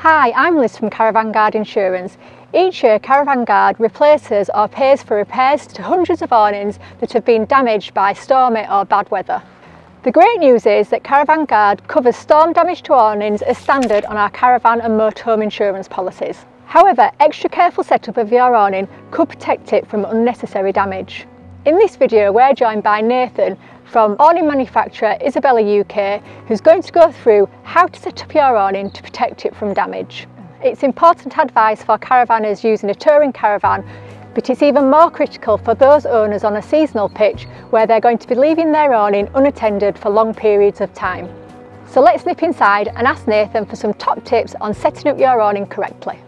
Hi, I'm Liz from Caravan Guard Insurance. Each year Caravan Guard replaces or pays for repairs to hundreds of awnings that have been damaged by stormy or bad weather. The great news is that Caravan Guard covers storm damage to awnings as standard on our caravan and motorhome insurance policies. However, extra careful setup of your awning could protect it from unnecessary damage. In this video we're joined by Nathan from awning manufacturer Isabella UK, who's going to go through how to set up your awning to protect it from damage. It's important advice for caravanners using a touring caravan, but it's even more critical for those owners on a seasonal pitch where they're going to be leaving their awning unattended for long periods of time. So let's nip inside and ask Nathan for some top tips on setting up your awning correctly.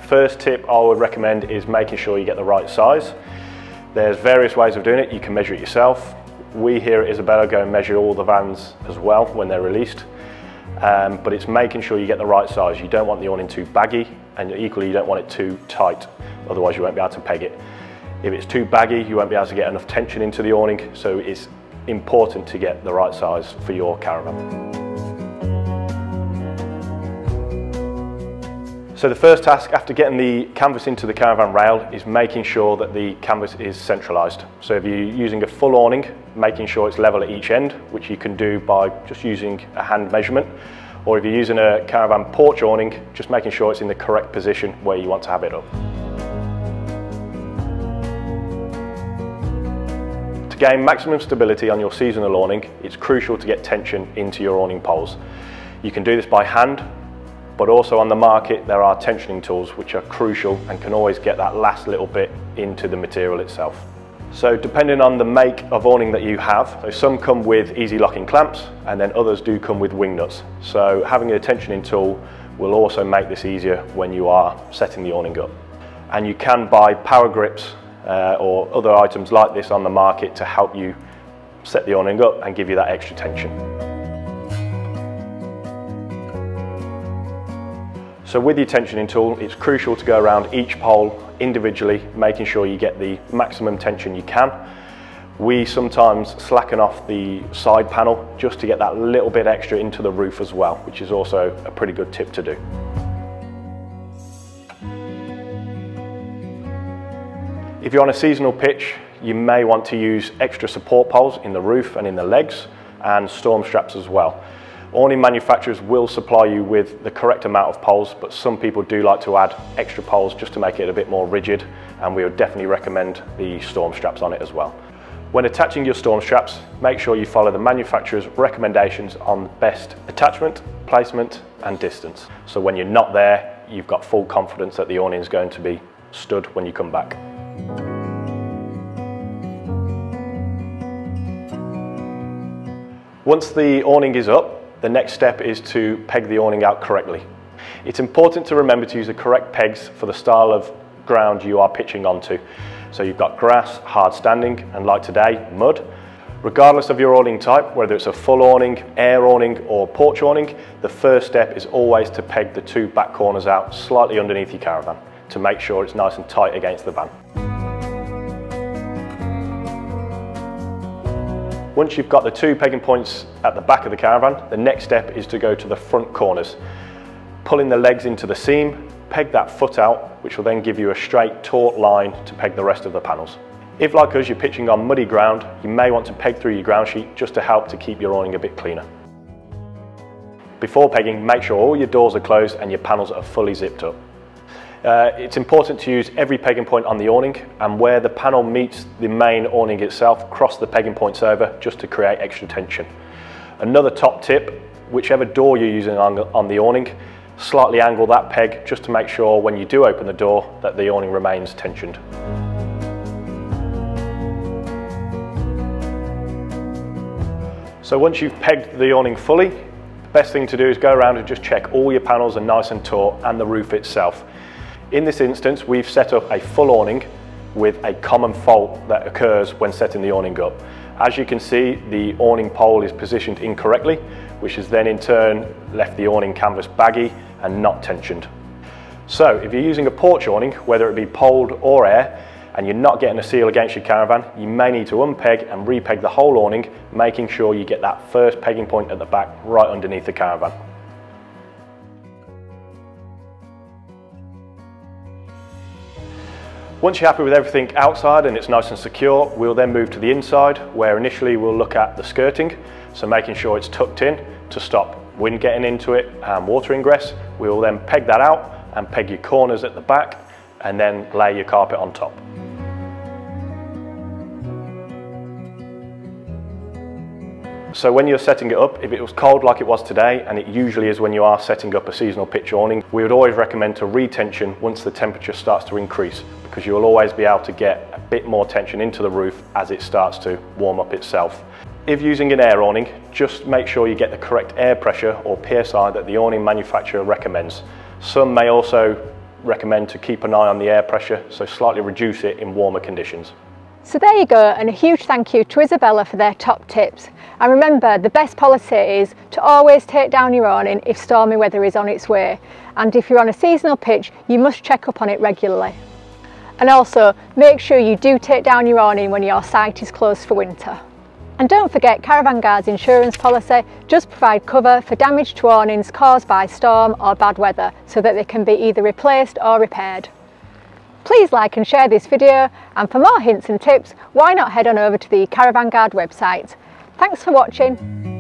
First tip I would recommend is making sure you get the right size. There's various ways of doing it. You can measure it yourself. We here at Isabella go and measure all the vans as well when they're released. But it's making sure you get the right size. You don't want the awning too baggy, and equally you don't want it too tight, otherwise you won't be able to peg it. If it's too baggy, you won't be able to get enough tension into the awning, so it's important to get the right size for your caravan. So the first task after getting the canvas into the caravan rail is making sure that the canvas is centralised. So if you're using a full awning, making sure it's level at each end, which you can do by just using a hand measurement, or if you're using a caravan porch awning, just making sure it's in the correct position where you want to have it up. To gain maximum stability on your seasonal awning, it's crucial to get tension into your awning poles. You can do this by hand, but also on the market there are tensioning tools which are crucial and can always get that last little bit into the material itself. So depending on the make of awning that you have, so some come with easy locking clamps and then others do come with wing nuts. So having a tensioning tool will also make this easier when you are setting the awning up. And you can buy power grips or other items like this on the market to help you set the awning up and give you that extra tension. So with your tensioning tool, it's crucial to go around each pole individually, making sure you get the maximum tension you can. We sometimes slacken off the side panel just to get that little bit extra into the roof as well, which is also a pretty good tip to do. If you're on a seasonal pitch, you may want to use extra support poles in the roof and in the legs, and storm straps as well. Awning manufacturers will supply you with the correct amount of poles, but some people do like to add extra poles just to make it a bit more rigid, and we would definitely recommend the storm straps on it as well. When attaching your storm straps, make sure you follow the manufacturer's recommendations on best attachment, placement and distance. So when you're not there, you've got full confidence that the awning is going to be stood when you come back. Once the awning is up, the next step is to peg the awning out correctly. It's important to remember to use the correct pegs for the style of ground you are pitching onto. So you've got grass, hard standing, and like today, mud. Regardless of your awning type, whether it's a full awning, air awning or porch awning, the first step is always to peg the two back corners out slightly underneath your caravan to make sure it's nice and tight against the van. Once you've got the two pegging points at the back of the caravan, the next step is to go to the front corners. Pulling the legs into the seam, peg that foot out, which will then give you a straight taut line to peg the rest of the panels. If like us you're pitching on muddy ground, you may want to peg through your ground sheet just to help to keep your awning a bit cleaner. Before pegging, make sure all your doors are closed and your panels are fully zipped up. It's important to use every pegging point on the awning, and where the panel meets the main awning itself, cross the pegging points over just to create extra tension. Another top tip, whichever door you're using on the awning, slightly angle that peg just to make sure when you do open the door that the awning remains tensioned. So once you've pegged the awning fully, the best thing to do is go around and just check all your panels are nice and taut and the roof itself. In this instance, we've set up a full awning with a common fault that occurs when setting the awning up. As you can see, the awning pole is positioned incorrectly, which has then in turn left the awning canvas baggy and not tensioned. So if you're using a porch awning, whether it be poled or air, and you're not getting a seal against your caravan, you may need to unpeg and repeg the whole awning, making sure you get that first pegging point at the back right underneath the caravan. Once you're happy with everything outside and it's nice and secure, we'll then move to the inside, where initially we'll look at the skirting, so making sure it's tucked in to stop wind getting into it and water ingress. We'll then peg that out and peg your corners at the back and then lay your carpet on top. So when you're setting it up, if it was cold like it was today, and it usually is when you are setting up a seasonal pitch awning, we would always recommend to retension once the temperature starts to increase, because you will always be able to get a bit more tension into the roof as it starts to warm up itself. If using an air awning, just make sure you get the correct air pressure or PSI that the awning manufacturer recommends. Some may also recommend to keep an eye on the air pressure, so slightly reduce it in warmer conditions. So there you go, and a huge thank you to Isabella for their top tips. And remember, the best policy is to always take down your awning if stormy weather is on its way. And if you're on a seasonal pitch, you must check up on it regularly. And also, make sure you do take down your awning when your site is closed for winter. And don't forget, Caravan Guard's insurance policy does provide cover for damage to awnings caused by storm or bad weather, so that they can be either replaced or repaired. Please like and share this video, and for more hints and tips, why not head on over to the Caravan Guard website. Thanks for watching.